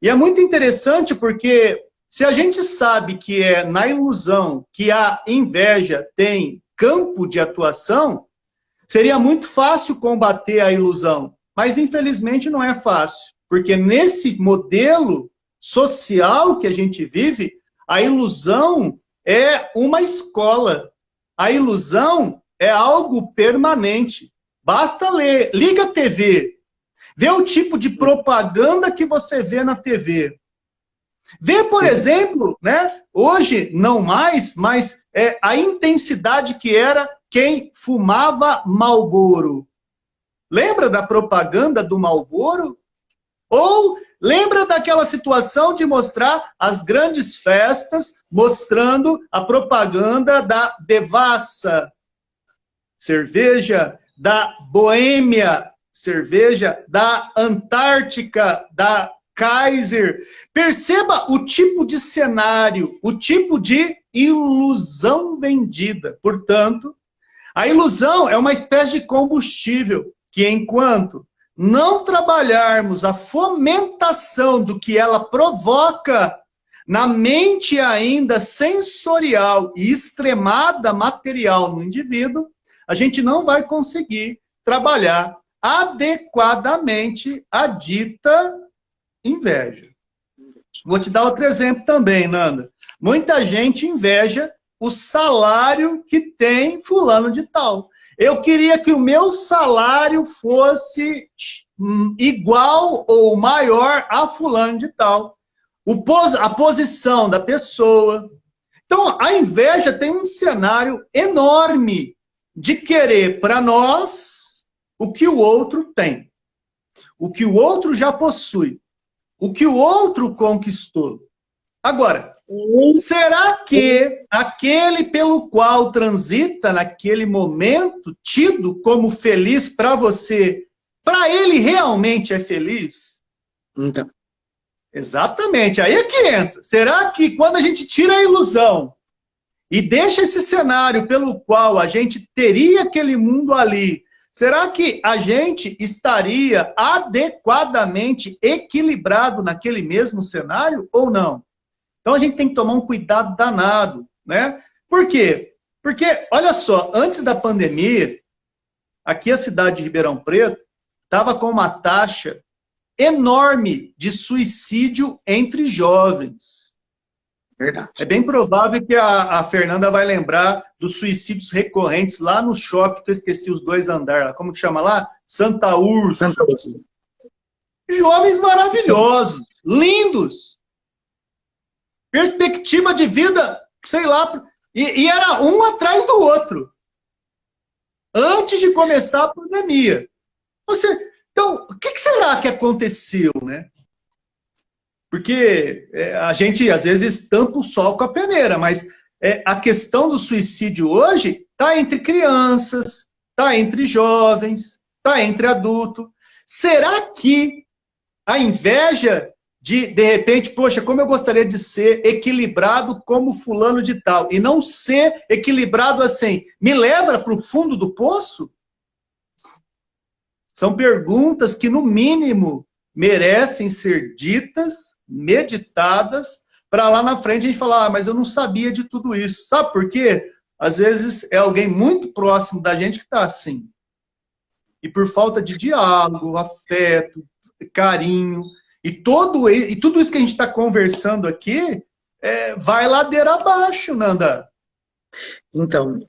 E é muito interessante porque se a gente sabe que é na ilusão que a inveja tem campo de atuação, seria muito fácil combater a ilusão. Mas infelizmente não é fácil, porque nesse modelo social que a gente vive, a ilusão é uma escola. A ilusão é algo permanente. Basta ler, liga a TV, vê o tipo de propaganda que você vê na TV. Vê, por exemplo, né, hoje não mais, mas a intensidade que era quem fumava Marlboro. Lembra da propaganda do Marlboro? Ou lembra daquela situação de mostrar as grandes festas, mostrando a propaganda da Devassa, cerveja, da Boêmia, cerveja, da Antártica, da Kaiser. Perceba o tipo de cenário, o tipo de ilusão vendida. Portanto, a ilusão é uma espécie de combustível que, enquanto não trabalharmos a fomentação do que ela provoca na mente ainda sensorial e extremada material no indivíduo, a gente não vai conseguir trabalhar adequadamente a dita inveja. Vou te dar outro exemplo também, Nanda. Muita gente inveja o salário que tem fulano de tal. Eu queria que o meu salário fosse igual ou maior a fulano de tal. A posição da pessoa. Então, a inveja tem um cenário enorme de querer para nós o que o outro tem. O que o outro já possui. O que o outro conquistou. Agora, será que aquele pelo qual transita naquele momento, tido como feliz para você, para ele realmente é feliz? Então. Exatamente, aí é que entra. Será que quando a gente tira a ilusão e deixa esse cenário pelo qual a gente teria aquele mundo ali, será que a gente estaria adequadamente equilibrado naquele mesmo cenário ou não? Então a gente tem que tomar um cuidado danado, né? Por quê? Porque, olha só, antes da pandemia, aqui a cidade de Ribeirão Preto estava com uma taxa enorme de suicídio entre jovens. Verdade. É bem provável que a Fernanda vai lembrar dos suicídios recorrentes lá no shopping, que eu esqueci os 2 andares, como que chama lá? Santa Urso. Santa Urso. Jovens maravilhosos, lindos. Perspectiva de vida, sei lá, e era um atrás do outro. Antes de começar a pandemia. Então, o que será que aconteceu, né? Porque a gente, às vezes, tampa o sol com a peneira, mas a questão do suicídio hoje está entre crianças, está entre jovens, está entre adultos. Será que a inveja de repente, poxa, como eu gostaria de ser equilibrado como fulano de tal, e não ser equilibrado assim, me leva para o fundo do poço? São perguntas que, no mínimo, merecem ser ditas, meditadas, para lá na frente a gente falar, mas eu não sabia de tudo isso. Sabe por quê? Às vezes é alguém muito próximo da gente que está assim. E por falta de diálogo, afeto, carinho, e tudo isso que a gente está conversando aqui, vai ladeira abaixo, Nanda. Então,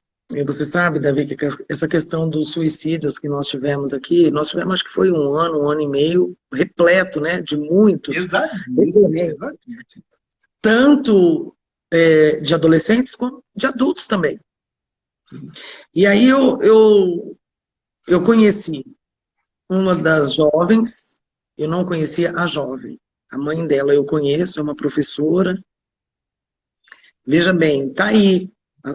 você sabe, Davi, que essa questão dos suicídios que nós tivemos aqui, acho que foi um ano e meio, repleto, né, de muitos. Exatamente. Tanto de adolescentes como de adultos também. E aí eu conheci uma das jovens, eu não conhecia a jovem. A mãe dela eu conheço, é uma professora. Veja bem, está aí,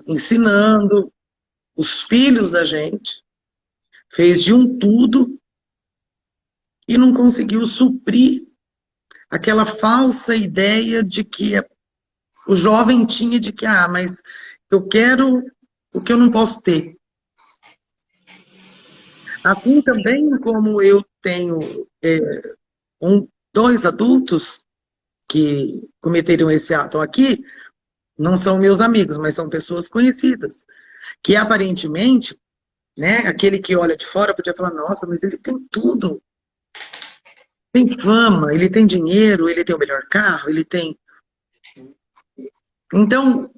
ensinando os filhos da gente, fez de um tudo e não conseguiu suprir aquela falsa ideia de que o jovem tinha de que, mas eu quero o que eu não posso ter. Assim também como eu tenho 2 adultos que cometeram esse ato aqui, não são meus amigos, mas são pessoas conhecidas, que aparentemente, né, aquele que olha de fora podia falar, nossa, mas ele tem tudo. Tem fama, ele tem dinheiro, ele tem o melhor carro, ele tem... Então,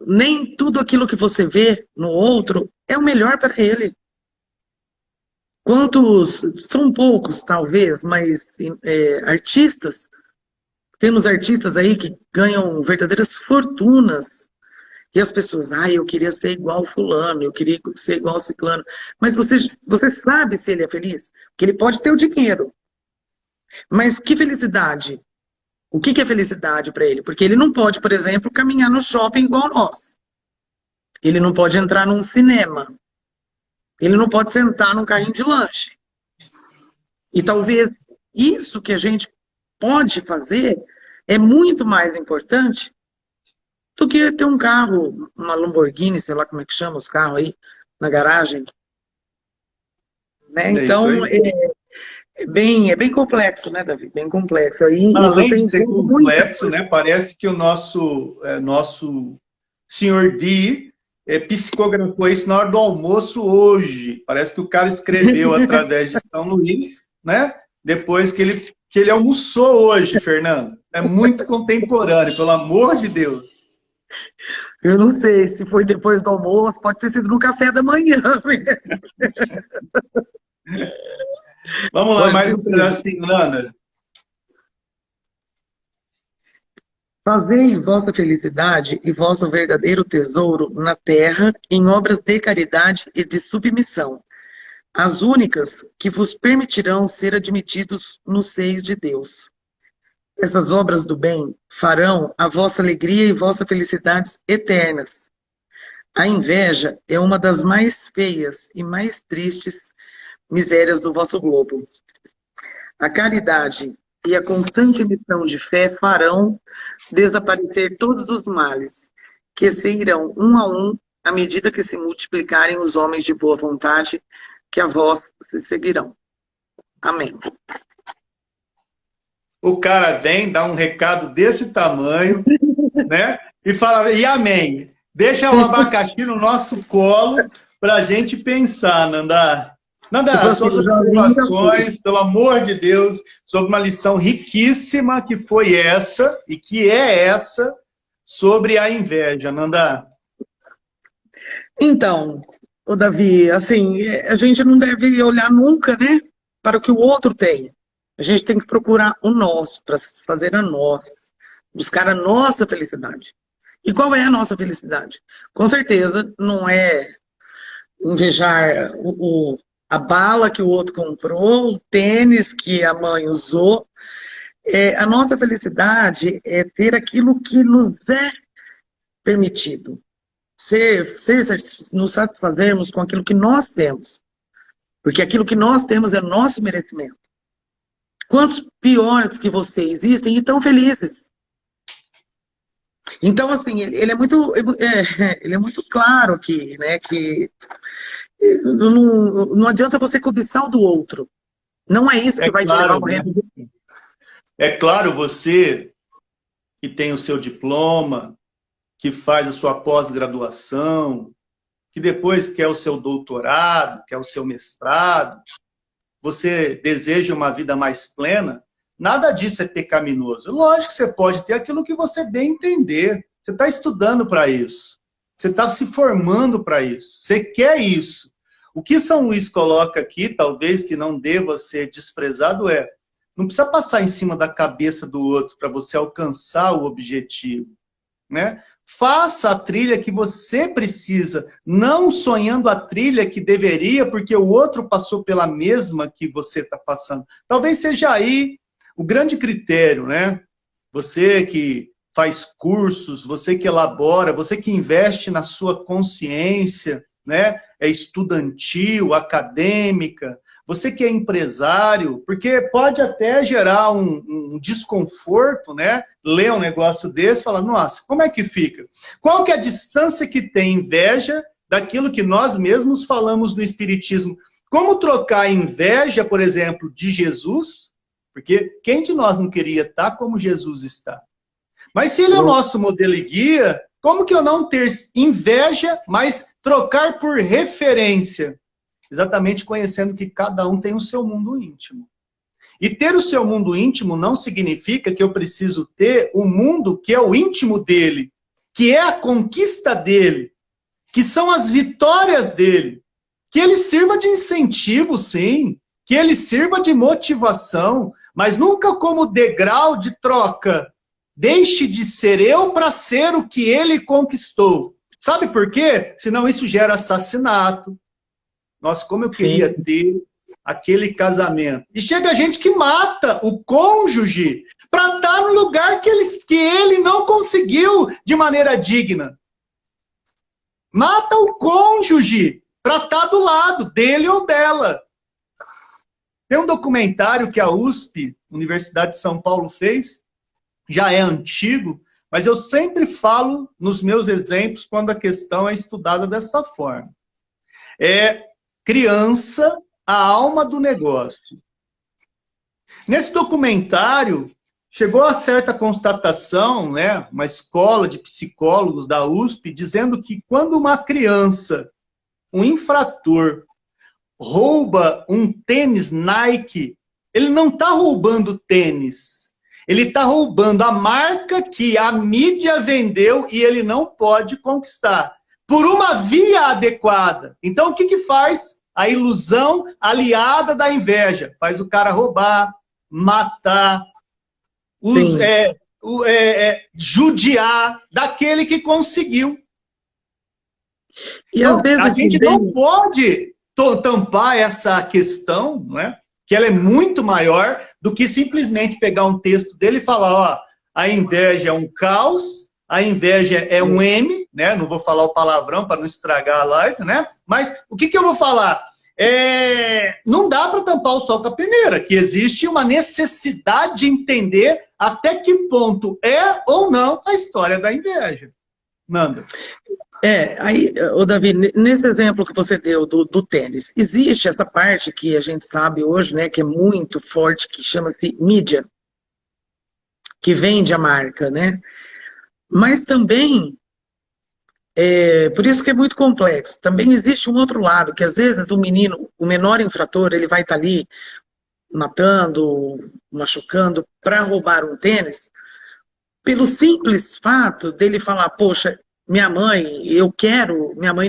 nem tudo aquilo que você vê no outro é o melhor para ele. Quantos, são poucos talvez, mas artistas Temos artistas aí que ganham verdadeiras fortunas. E as pessoas, eu queria ser igual fulano, eu queria ser igual ciclano. Mas você sabe se ele é feliz? Porque ele pode ter o dinheiro. Mas que felicidade? O que é felicidade para ele? Porque ele não pode, por exemplo, caminhar no shopping igual nós. Ele não pode entrar num cinema. Ele não pode sentar num carrinho de lanche. E talvez isso que a gente pode fazer é muito mais importante do que ter um carro, uma Lamborghini, sei lá como é que chama os carros aí, na garagem. Né? Então, é bem complexo, né, Davi? Bem complexo. Aí, além de ser complexo, né, parece que o nosso senhor Di psicografou isso na hora do almoço hoje. Parece que o cara escreveu através de São Luís, né? Depois que ele almoçou hoje, Fernando. É muito contemporâneo, pelo amor de Deus. Eu não sei se foi depois do almoço, pode ter sido no café da manhã. Vamos lá, mais um pedacinho, Nanda. Fazei vossa felicidade e vosso verdadeiro tesouro na terra em obras de caridade e de submissão, as únicas que vos permitirão ser admitidos no seio de Deus. Essas obras do bem farão a vossa alegria e vossas felicidades eternas. A inveja é uma das mais feias e mais tristes misérias do vosso globo. A caridade e a constante missão de fé farão desaparecer todos os males, que se irão um a um à medida que se multiplicarem os homens de boa vontade, que a vós se seguirão. Amém. O cara vem, dá um recado desse tamanho, né? E fala, e amém. Deixa o abacaxi no nosso colo para a gente pensar, Nanda. Nanda, suas observações, pelo amor de Deus, sobre uma lição riquíssima que foi essa, e que é essa, sobre a inveja, Nanda. Então, ô Davi, assim, a gente não deve olhar nunca, né, para o que o outro tem. A gente tem que procurar o nosso, para satisfazer a nós, buscar a nossa felicidade. E qual é a nossa felicidade? Com certeza não é invejar a bala que o outro comprou, o tênis que a mãe usou. A nossa felicidade é ter aquilo que nos é permitido. Nos satisfazermos com aquilo que nós temos. Porque aquilo que nós temos é nosso merecimento. Quantos piores que você existem e estão felizes? Então, assim, ele é muito claro aqui, né? Que não adianta você cobiçar o do outro. Não é isso que vai te levar ao reino. É claro, você que tem o seu diploma, que faz a sua pós-graduação, que depois quer o seu doutorado, quer o seu mestrado, você deseja uma vida mais plena, nada disso é pecaminoso. Lógico que você pode ter aquilo que você bem entender. Você está estudando para isso. Você está se formando para isso. Você quer isso. O que São Luís coloca aqui, talvez que não deva ser desprezado, não precisa passar em cima da cabeça do outro para você alcançar o objetivo, né? Faça a trilha que você precisa, não sonhando a trilha que deveria, porque o outro passou pela mesma que você está passando. Talvez seja aí o grande critério, né? Você que faz cursos, você que elabora, você que investe na sua consciência, né? É estudantil, acadêmica, você que é empresário, porque pode até gerar um desconforto, né? Ler um negócio desse e falar, nossa, como é que fica? Qual que é a distância que tem inveja daquilo que nós mesmos falamos no Espiritismo? Como trocar a inveja, por exemplo, de Jesus? Porque quem de nós não queria estar como Jesus está? Mas se ele é o nosso modelo e guia, como que eu não ter inveja, mas trocar por referência? Exatamente conhecendo que cada um tem o seu mundo íntimo. E ter o seu mundo íntimo não significa que eu preciso ter o mundo que é o íntimo dele, que é a conquista dele, que são as vitórias dele. Que ele sirva de incentivo, sim, que ele sirva de motivação, mas nunca como degrau de troca. Deixe de ser eu para ser o que ele conquistou. Sabe por quê? Senão isso gera assassinato. Nossa, como eu queria ter aquele casamento. E chega gente que mata o cônjuge para estar no lugar que ele não conseguiu de maneira digna. Mata o cônjuge para estar do lado dele ou dela. Tem um documentário que a USP, Universidade de São Paulo, fez, já é antigo, mas eu sempre falo nos meus exemplos quando a questão é estudada dessa forma. É Criança, a alma do negócio. Nesse documentário, chegou a certa constatação, né, uma escola de psicólogos da USP, dizendo que quando uma criança, um infrator, rouba um tênis Nike, ele não está roubando tênis. Ele está roubando a marca que a mídia vendeu e ele não pode conquistar. Por uma via adequada. Então, o que que faz? A ilusão aliada da inveja. Faz o cara roubar, matar, judiar daquele que conseguiu. E então, às vezes a gente não pode tampar essa questão, não é? Que ela é muito maior do que simplesmente pegar um texto dele e falar, ó, a inveja é um caos, a inveja é um M, né? Não vou falar o palavrão para não estragar a live, né? Mas o que eu vou falar? Não dá para tampar o sol com a peneira, que existe uma necessidade de entender até que ponto é ou não a história da inveja. Nanda. Aí, Davi, nesse exemplo que você deu do tênis, existe essa parte que a gente sabe hoje, né, que é muito forte, que chama-se mídia, que vende a marca, né? Mas também, por isso que é muito complexo, também existe um outro lado, que às vezes o menor infrator, ele vai estar ali matando, machucando, para roubar um tênis, pelo simples fato dele falar, poxa, minha mãe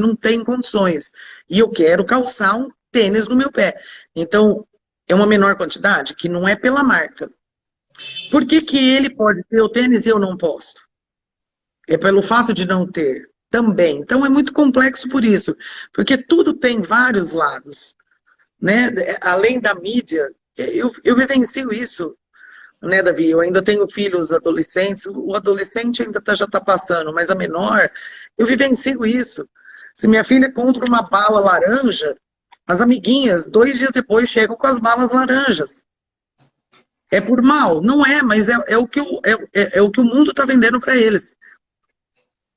não tem condições, e eu quero calçar um tênis no meu pé. Então, é uma menor quantidade, que não é pela marca. Por que que ele pode ter o tênis e eu não posso? É pelo fato de não ter também. Então, é muito complexo por isso, porque tudo tem vários lados, né? Além da mídia, eu vivencio isso, né, Davi? Eu ainda tenho filhos adolescentes, o adolescente ainda já está passando, mas a menor, eu vivencio isso. Se minha filha compra uma bala laranja, as amiguinhas, 2 dias depois, chegam com as balas laranjas. É por mal? Não é, mas é o que o mundo está vendendo para eles.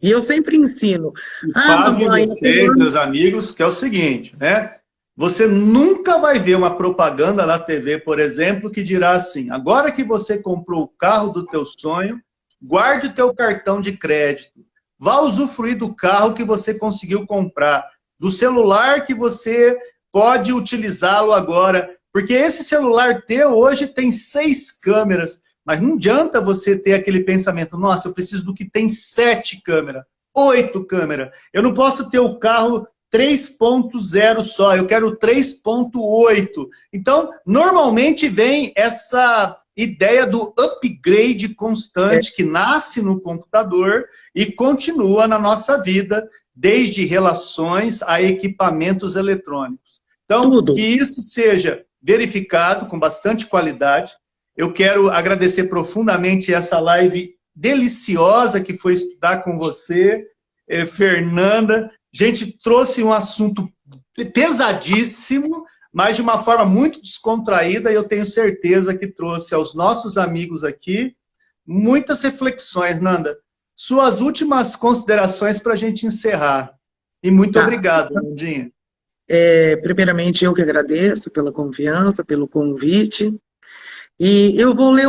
E eu sempre ensino. Pasmem vocês, meus amigos, que é o seguinte, né? Você nunca vai ver uma propaganda na TV, por exemplo, que dirá assim, agora que você comprou o carro do teu sonho, guarde o teu cartão de crédito, vá usufruir do carro que você conseguiu comprar, do celular que você pode utilizá-lo agora, porque esse celular teu hoje tem 6 câmeras, mas não adianta você ter aquele pensamento, nossa, eu preciso do que tem 7 câmeras, 8 câmeras, eu não posso ter o carro 3.0 só, eu quero 3.8. Então, normalmente vem essa ideia do upgrade constante que nasce no computador e continua na nossa vida, desde relações a equipamentos eletrônicos. Então, que isso seja verificado com bastante qualidade. Eu quero agradecer profundamente essa live deliciosa que foi estudar com você, Fernanda. A gente trouxe um assunto pesadíssimo, mas de uma forma muito descontraída, e eu tenho certeza que trouxe aos nossos amigos aqui muitas reflexões. Nanda, suas últimas considerações para a gente encerrar. E muito obrigado, Nandinha. Primeiramente, eu que agradeço pela confiança, pelo convite. E eu vou ler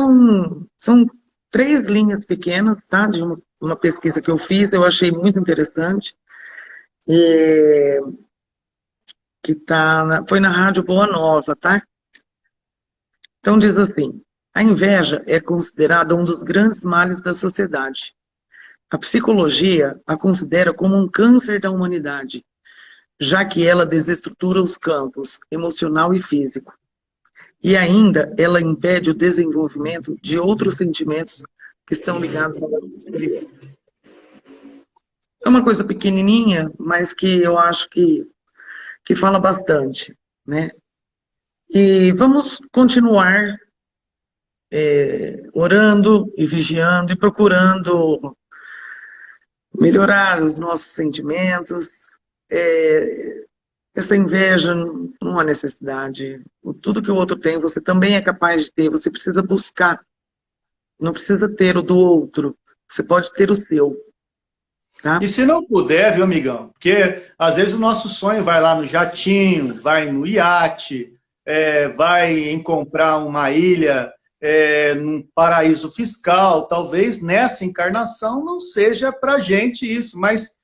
são 3 linhas pequenas, tá? De uma pesquisa que eu fiz, eu achei muito interessante. Que foi na Rádio Boa Nova, tá? Então diz assim, a inveja é considerada um dos grandes males da sociedade. A psicologia a considera como um câncer da humanidade, já que ela desestrutura os campos emocional e físico, E ainda ela impede o desenvolvimento de outros sentimentos que estão ligados ao mundo superior. É uma coisa pequenininha, mas que eu acho que fala bastante, né? E vamos continuar orando e vigiando e procurando melhorar os nossos sentimentos. Essa inveja não há necessidade. Tudo que o outro tem, você também é capaz de ter. Você precisa buscar. Não precisa ter o do outro. Você pode ter o seu. Tá? E se não puder, viu, amigão? Porque às vezes o nosso sonho vai lá no jatinho, vai no iate, vai em comprar uma ilha num paraíso fiscal. Talvez nessa encarnação não seja para gente isso, mas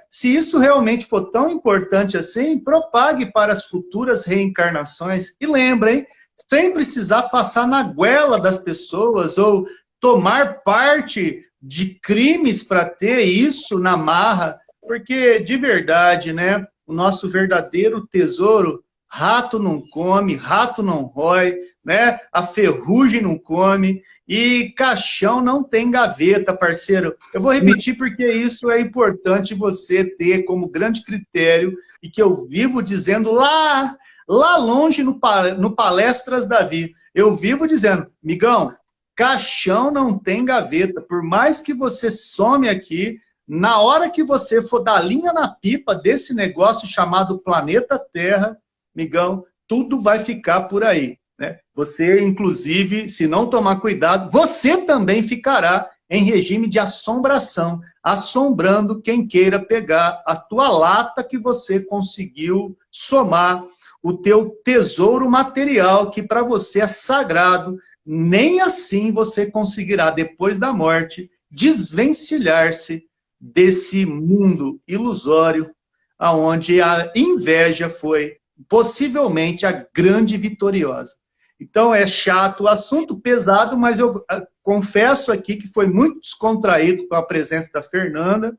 se isso realmente for tão importante assim, propague para as futuras reencarnações. E lembrem, sem precisar passar na goela das pessoas ou tomar parte de crimes para ter isso na marra, porque de verdade, né, o nosso verdadeiro tesouro, rato não come, rato não rói, né, a ferrugem não come e caixão não tem gaveta, parceiro. Eu vou repetir porque isso é importante você ter como grande critério e que eu vivo dizendo lá longe no Palestras Davi, eu vivo dizendo, migão, caixão não tem gaveta. Por mais que você some aqui, na hora que você for dar linha na pipa desse negócio chamado planeta Terra, migão, tudo vai ficar por aí, né? Você, inclusive, se não tomar cuidado, você também ficará em regime de assombração, assombrando quem queira pegar a tua lata que você conseguiu somar, o teu tesouro material, que para você é sagrado. Nem assim você conseguirá, depois da morte, desvencilhar-se desse mundo ilusório, aonde a inveja foi possivelmente a grande vitoriosa. Então é chato, assunto pesado, mas eu confesso aqui que foi muito descontraído com a presença da Fernanda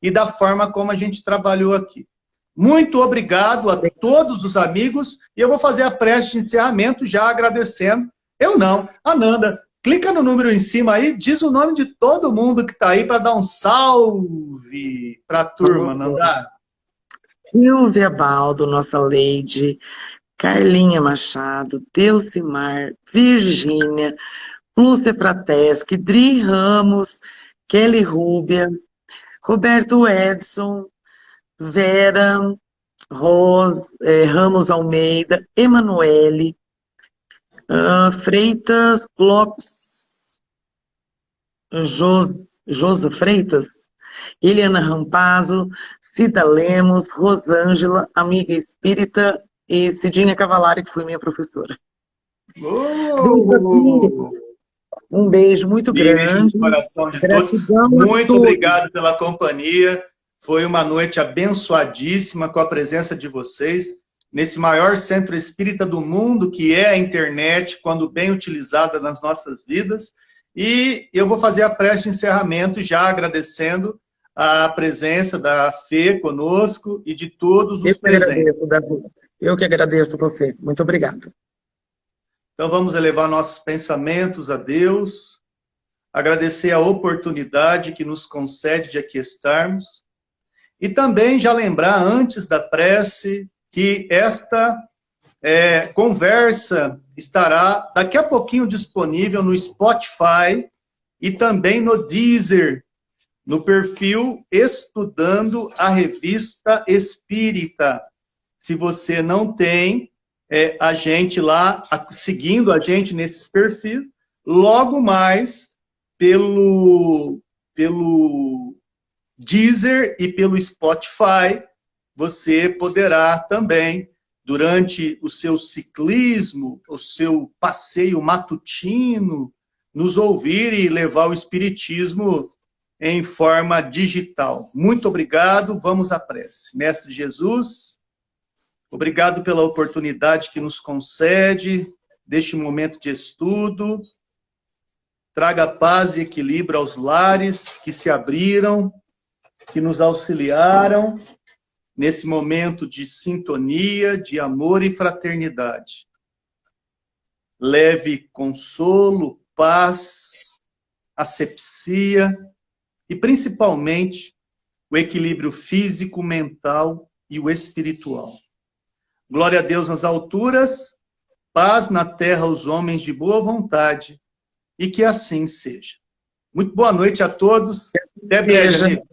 e da forma como a gente trabalhou aqui. Muito obrigado a todos os amigos, e eu vou fazer a prece de encerramento já agradecendo. Eu não, a Nanda, clica no número em cima aí, diz o nome de todo mundo que está aí para dar um salve para a turma, Nanda. Silvia Baldo, nossa Lady, Carlinha Machado, Deucimar, Virgínia, Lúcia Frateschi, Dri Ramos, Kelly Rúbia, Roberto Edson, Vera, Ramos Almeida, Emanuele, Freitas, Lopes, Josa Freitas, Eliana Rampazzo, Cida Lemos, Rosângela, amiga espírita, e Cidinha Cavalari, que foi minha professora. Um beijo muito grande. No coração de todos. Muito obrigado pela companhia. Foi uma noite abençoadíssima com a presença de vocês nesse maior centro espírita do mundo, que é a internet, quando bem utilizada nas nossas vidas. E eu vou fazer a prece de encerramento já agradecendo a presença da Fê conosco e de todos os presentes. Eu que agradeço você. Muito obrigado. Então vamos elevar nossos pensamentos a Deus, agradecer a oportunidade que nos concede de aqui estarmos, e também já lembrar antes da prece que esta conversa estará daqui a pouquinho disponível no Spotify e também no Deezer, no perfil Estudando a Revista Espírita. Se você não tem a gente lá, seguindo a gente nesses perfis, logo mais pelo Deezer e pelo Spotify, você poderá também, durante o seu ciclismo, o seu passeio matutino, nos ouvir e levar o Espiritismo em forma digital. Muito obrigado, vamos à prece. Mestre Jesus, obrigado pela oportunidade que nos concede deste momento de estudo. Traga paz e equilíbrio aos lares que se abriram, que nos auxiliaram nesse momento de sintonia, de amor e fraternidade. leve consolo, paz, asepsia e, principalmente, o equilíbrio físico, mental e o espiritual. Glória a Deus nas alturas, paz na terra aos homens de boa vontade, e que assim seja. Muito boa noite a todos. Até breve, amigo.